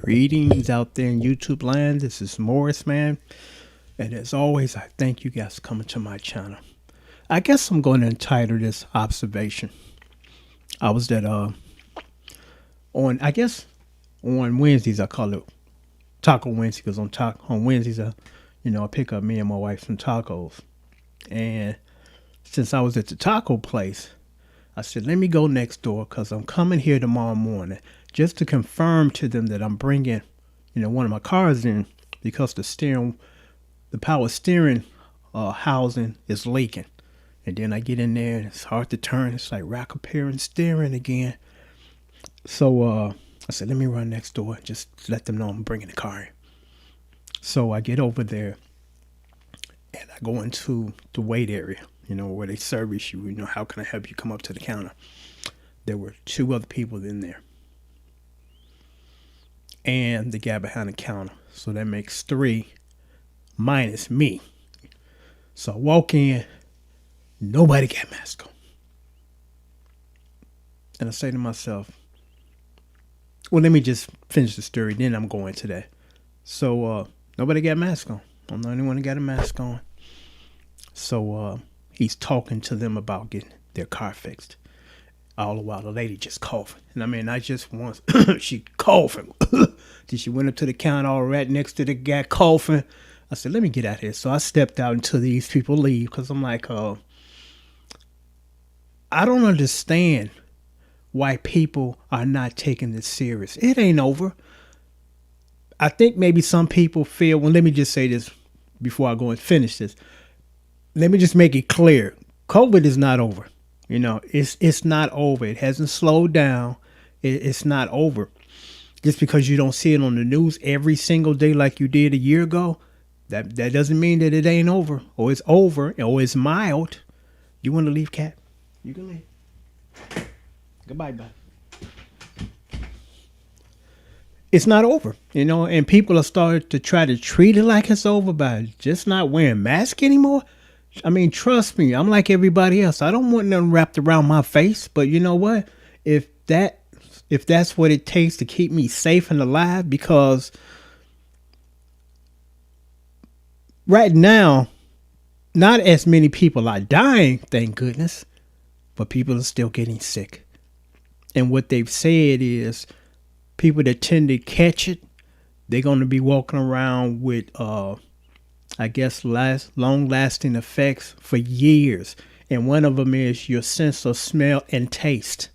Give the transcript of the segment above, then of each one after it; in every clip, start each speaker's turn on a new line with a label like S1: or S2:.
S1: Greetings out there in YouTube land. This is Morris, man. And as always, I thank you guys for coming to my channel. I guess I'm going to entitle this observation. I was at on Wednesdays I call it Taco Wednesday because on Wednesdays I pick up me and my wife some tacos. And since I was at the taco place, I said, let me go next door because I'm coming here tomorrow morning just to confirm to them that I'm bringing, one of my cars in because the power steering housing is leaking. And then I get in there and it's hard to turn. It's like rack appearing steering again. So I said, let me run next door. Just let them know I'm bringing the car in. So I get over there and I go into the wait area, where they service you. How can I help you come up to the counter? There were two other people in there. And the guy behind the counter. So that makes three minus me. So I walk in. Nobody got mask on. And I say to myself, well, let me just finish the story. Then I'm going to that. So nobody got mask on. I'm the only one that got a mask on. So he's talking to them about getting their car fixed. All the while the lady just coughing. And I just once she coughing. Then she went up to the counter all right next to the guy coughing. I said, let me get out here. So I stepped out until these people leave because I'm like, I don't understand why people are not taking this serious. It ain't over. I think maybe some people feel, well, let me just say this before I go and finish this. Let me just make it clear. COVID is not over. It's not over. It hasn't slowed down. It's not over. Just because you don't see it on the news every single day like you did a year ago, that doesn't mean that it ain't over or it's over or it's mild. You want to leave, Cat? You can leave. Goodbye, bye. It's not over, and people are starting to try to treat it like it's over by just not wearing masks anymore. Trust me, I'm like everybody else. I don't want nothing wrapped around my face, but you know what? If that's what it takes to keep me safe and alive, because right now, not as many people are dying, thank goodness, but people are still getting sick. And what they've said is people that tend to catch it, they're going to be walking around with, long-lasting effects for years. And one of them is your sense of smell and taste.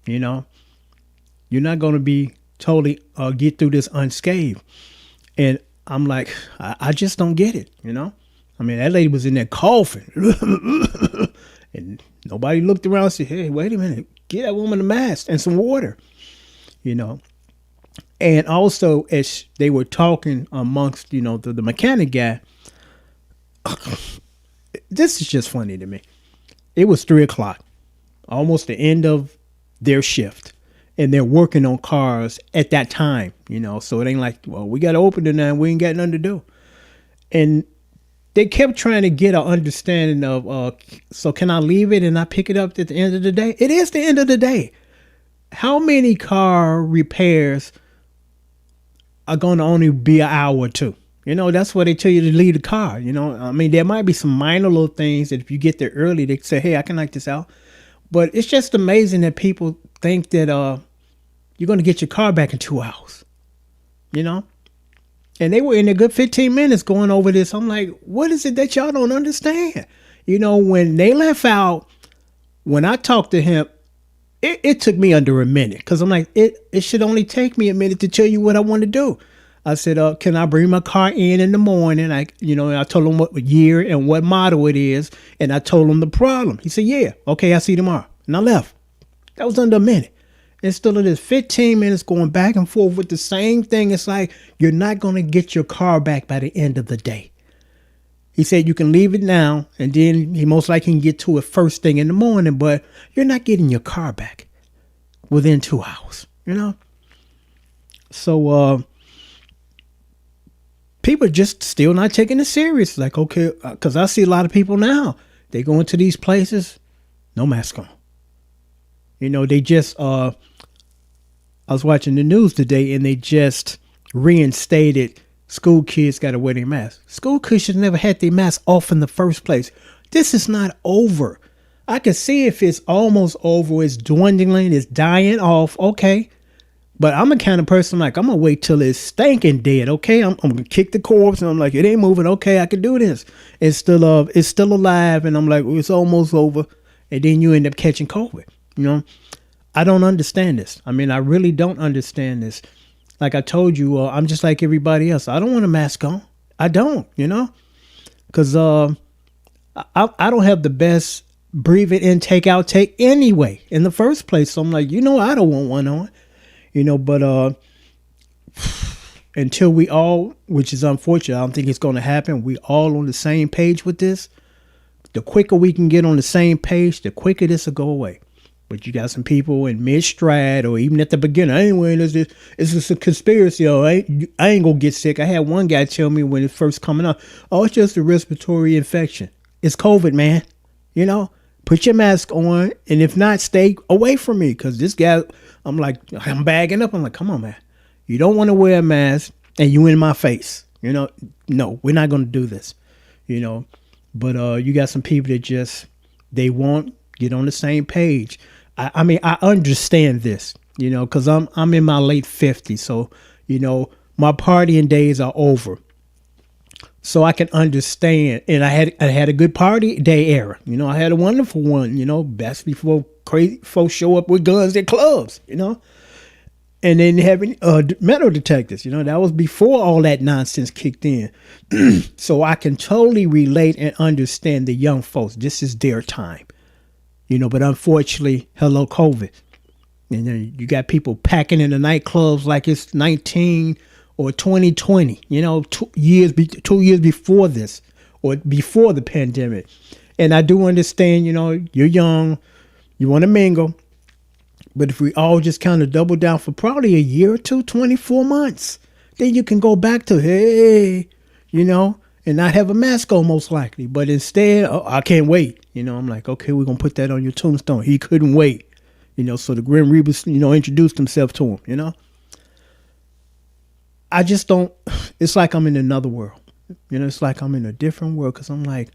S1: You're not going to be totally get through this unscathed. And I'm like, I just don't get it, that lady was in there coughing. And nobody looked around and said, hey, wait a minute, get that woman a mask and some water, And also, as they were talking amongst, the mechanic guy, this is just funny to me. It was 3:00, almost the end of their shift. And they're working on cars at that time, so it ain't like, well, we got to open it now and we ain't got nothing to do. And they kept trying to get an understanding of, so can I leave it and I pick it up at the end of the day? It is the end of the day. How many car repairs are going to only be an hour or two? That's why they tell you to leave the car. There might be some minor little things that if you get there early, they say, hey, I can knock this out. But it's just amazing that people think that you're going to get your car back in 2 hours, And they were in a good 15 minutes going over this. I'm like, what is it that y'all don't understand? When they left out, when I talked to him, it took me under a minute because I'm like, it should only take me a minute to tell you what I want to do. I said, can I bring my car in the morning? I told him what year and what model it is. And I told him the problem. He said, yeah, okay, I'll see you tomorrow. And I left. That was under a minute. And still it is 15 minutes going back and forth with the same thing. It's like, you're not going to get your car back by the end of the day. He said, you can leave it now. And then he most likely can get to it first thing in the morning. But you're not getting your car back within 2 hours, So, people are just still not taking it serious. Like, okay, because I see a lot of people now. They go into these places, no mask on. They just, I was watching the news today and they just reinstated school kids got to wear their mask. School kids should never had their mask off in the first place. This is not over. I can see if it's almost over, it's dwindling, it's dying off, okay. But I'm the kind of person like, I'm going to wait till it's stinking dead, okay? I'm going to kick the corpse, and I'm like, it ain't moving, okay, I can do this. It's still alive, and I'm like, well, it's almost over. And then you end up catching COVID, you know? I don't understand this. I mean, I really don't understand this. Like I told you, I'm just like everybody else. I don't want a mask on. I don't, you know? Because I don't have the best breathe it in, take out, take anyway in the first place. So I'm like, I don't want one on, but until we all, which is unfortunate, I don't think it's going to happen. We all on the same page with this. The quicker we can get on the same page, the quicker this will go away. But you got some people in mid-stride or even at the beginning, anyway, it's just a conspiracy. I ain't going to get sick. I had one guy tell me when it first coming up, it's just a respiratory infection. It's COVID, man. Put your mask on. And if not, stay away from me. Because this guy, I'm bagging up. I'm like, come on, man. You don't want to wear a mask and you in my face. No, we're not going to do this. But you got some people that they won't get on the same page. I mean, I understand this, because I'm in my late 50s. So, my partying days are over. So I can understand. And I had a good party day era. I had a wonderful one, best before crazy folks show up with guns at clubs, And then having metal detectors, that was before all that nonsense kicked in. So I can totally relate and understand the young folks. This is their time, but unfortunately, hello, COVID. And then you got people packing in the nightclubs like it's 19 or 2020, 2 years before this or before the pandemic. And I do understand, you're young, you want to mingle. But if we all just kind of double down for probably a year or two, 24 months, then you can go back to, hey, and not have a mask on most likely. But instead, I can't wait. I'm like, okay, we're going to put that on your tombstone. He couldn't wait. So the Grim Reapers, introduced himself to him, I just don't, it's like I'm in another world. It's like I'm in a different world because I'm like,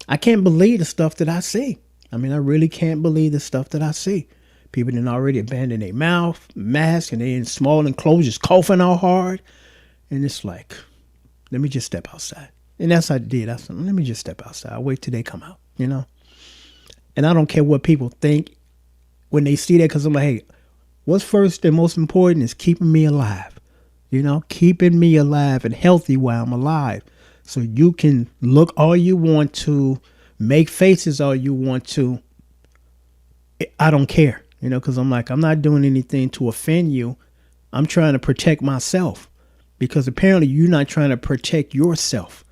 S1: I can't believe the stuff that I see. I mean, I really can't believe the stuff that I see. People done already abandoned their mouth, mask, and they in small enclosures coughing all hard. And it's like, let me just step outside. And that's what I did. I said, let me just step outside. I'll wait till they come out, And I don't care what people think when they see that because I'm like, hey, what's first and most important is keeping me alive. Keeping me alive and healthy while I'm alive. So you can look all you want to, make faces all you want to. I don't care, because I'm like, I'm not doing anything to offend you. I'm trying to protect myself because apparently you're not trying to protect yourself.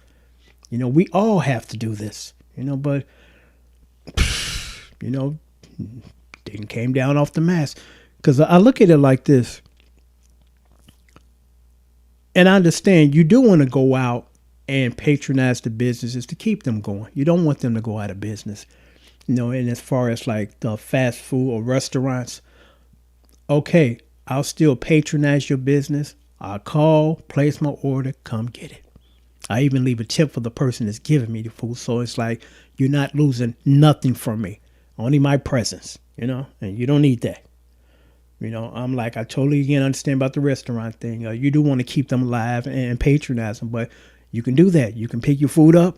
S1: We all have to do this, but, didn't came down off the mask because I look at it like this. And I understand you do want to go out and patronize the businesses to keep them going. You don't want them to go out of business. And as far as like the fast food or restaurants, okay, I'll still patronize your business. I'll call, place my order, come get it. I even leave a tip for the person that's giving me the food. So it's like you're not losing nothing from me, only my presence, and you don't need that. I'm like, I totally again understand about the restaurant thing. You do want to keep them alive and patronize them, but you can do that. You can pick your food up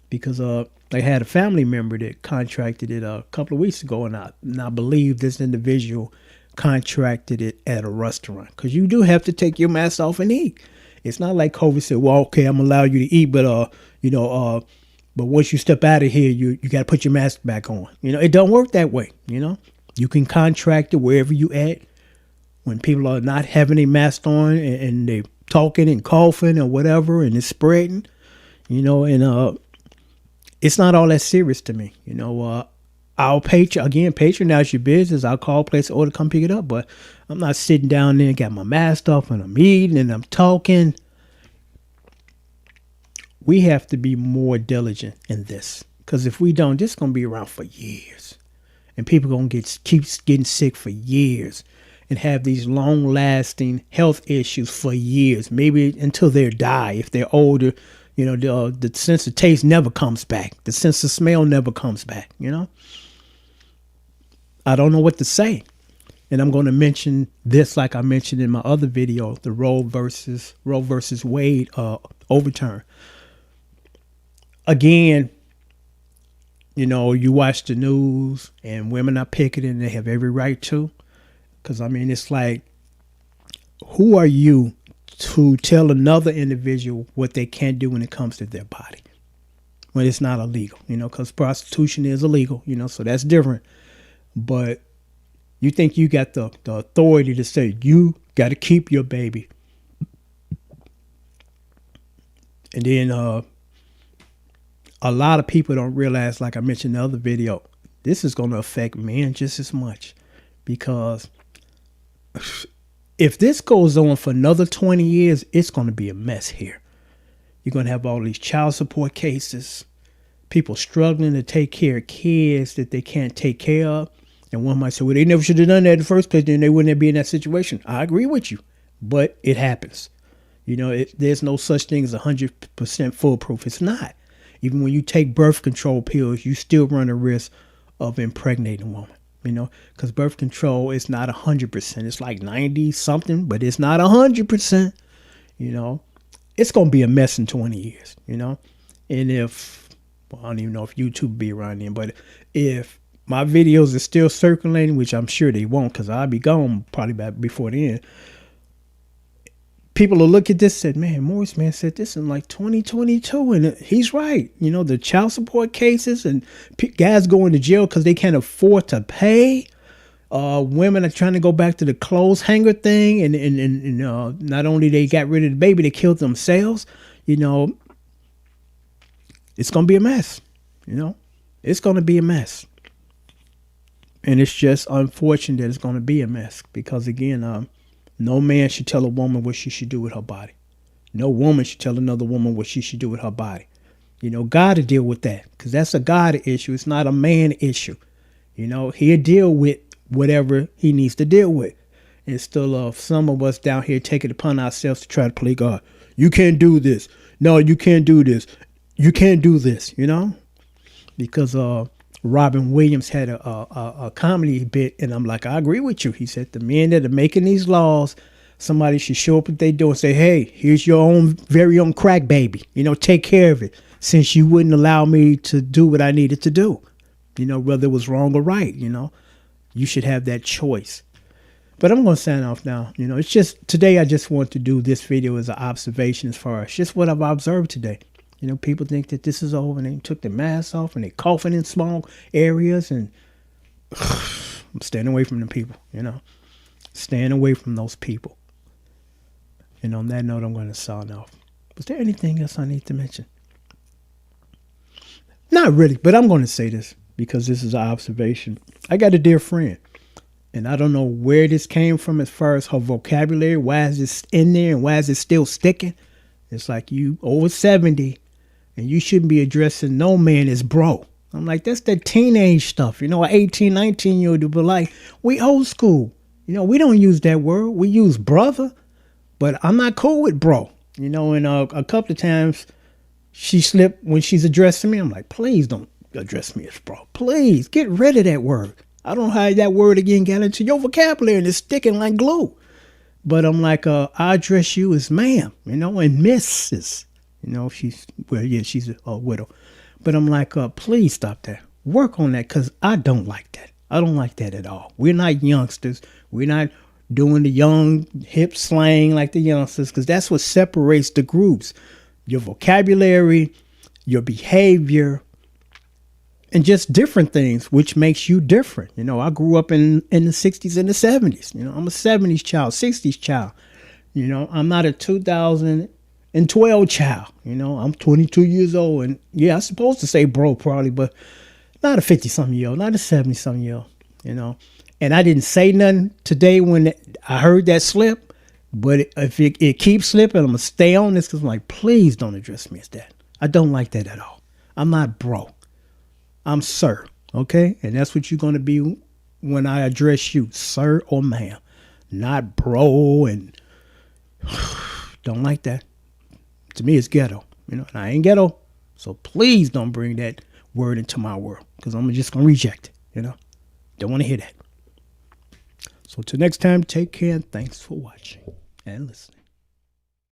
S1: because I had a family member that contracted it a couple of weeks ago, and I believe this individual contracted it at a restaurant because you do have to take your mask off and eat. It's not like COVID said, well, okay, I'm gonna allow you to eat, but but once you step out of here, you got to put your mask back on. It don't work that way. You can contract it wherever you at. When people are not having a mask on and they talking and coughing or whatever and it's spreading, and it's not all that serious to me. I'll patronize your business. I'll call, place an order, come pick it up. But I'm not sitting down there and got my mask off and I'm eating and I'm talking. We have to be more diligent in this because if we don't, this is going to be around for years. And people going to keep getting sick for years. and have these long lasting health issues for years, maybe until they die. If they're older, the sense of taste never comes back. The sense of smell never comes back, I don't know what to say. And I'm going to mention this, like I mentioned in my other video, the Roe versus Wade overturn. Again, you watch the news and women are picketing. They have every right to. Because, it's like, who are you to tell another individual what they can't do when it comes to their body? When it's not illegal, because prostitution is illegal, so that's different. But you think you got the authority to say you got to keep your baby. And then a lot of people don't realize, like I mentioned in the other video, this is going to affect men just as much. Because if this goes on for another 20 years, it's going to be a mess here. You're going to have all these child support cases, people struggling to take care of kids that they can't take care of. And one might say, well, they never should have done that in the first place, then they wouldn't be in that situation. I agree with you, but it happens. There's no such thing as 100% foolproof. It's not. Even when you take birth control pills, you still run a risk of impregnating a woman, because birth control is not 100%. It's like 90 something, but it's not 100%. It's going to be a mess in 20 years, And I don't even know if YouTube will be around then, but if my videos are still circulating, which I'm sure they won't, because I'll be gone probably back before the end. People will look at this and said, man, Morris man said this in like 2022. And he's right. The child support cases and guys going to jail because they can't afford to pay. Women are trying to go back to the clothes hanger thing. And not only they got rid of the baby, they killed themselves. It's going to be a mess. It's going to be a mess. And it's just unfortunate that it's going to be a mess because, again, no man should tell a woman what she should do with her body. No woman should tell another woman what she should do with her body. God will deal with that because that's a God issue. It's not a man issue. He'll deal with whatever he needs to deal with. Instead of some of us down here taking it upon ourselves to try to play God. You can't do this. No, you can't do this. You can't do this, because Robin Williams had a comedy bit, and I'm like, I agree with you. He said the men that are making these laws, somebody should show up what they do and say, hey, here's your very own crack baby. Take care of it since you wouldn't allow me to do what I needed to do. Whether it was wrong or right, you should have that choice. But I'm going to sign off now. It's just today I just want to do this video as an observation as far as just what I've observed today. People think that this is over and they took their masks off and they coughing in small areas. And I'm staying away from them people, staying away from those people. And on that note, I'm going to sign off. Was there anything else I need to mention? Not really, but I'm going to say this because this is an observation. I got a dear friend and I don't know where this came from as far as her vocabulary. Why is this in there and why is it still sticking? It's like you over 70. And you shouldn't be addressing no man as bro. I'm like, that's that teenage stuff. An 18, 19-year-old to be like, we old school. We don't use that word. We use brother. But I'm not cool with bro. And a couple of times she slipped when she's addressing me. I'm like, please don't address me as bro. Please get rid of that word. I don't know how that word again got into your vocabulary and it's sticking like glue. But I'm like, I address you as ma'am, and Mrs. She's a widow. But I'm like, please stop that. Work on that because I don't like that. I don't like that at all. We're not youngsters. We're not doing the young hip slang like the youngsters because that's what separates the groups. Your vocabulary, your behavior, and just different things, which makes you different. I grew up in the 60s and the 70s. I'm a 70s child, 60s child. I'm not a 2012 child. I'm 22 years old. And yeah, I'm supposed to say bro probably, but not a 50-something year old, not a 70-something year old, And I didn't say nothing today when I heard that slip. But if it keeps slipping, I'm going to stay on this because I'm like, please don't address me as that. I don't like that at all. I'm not bro. I'm sir. Okay? And that's what you're going to be when I address you, sir or ma'am. not bro, and don't like that. To me, it's ghetto, you know, and I ain't ghetto. So please don't bring that word into my world, because I'm just going to reject it, you know. Don't want to hear that. So till next time, take care and thanks for watching and listening.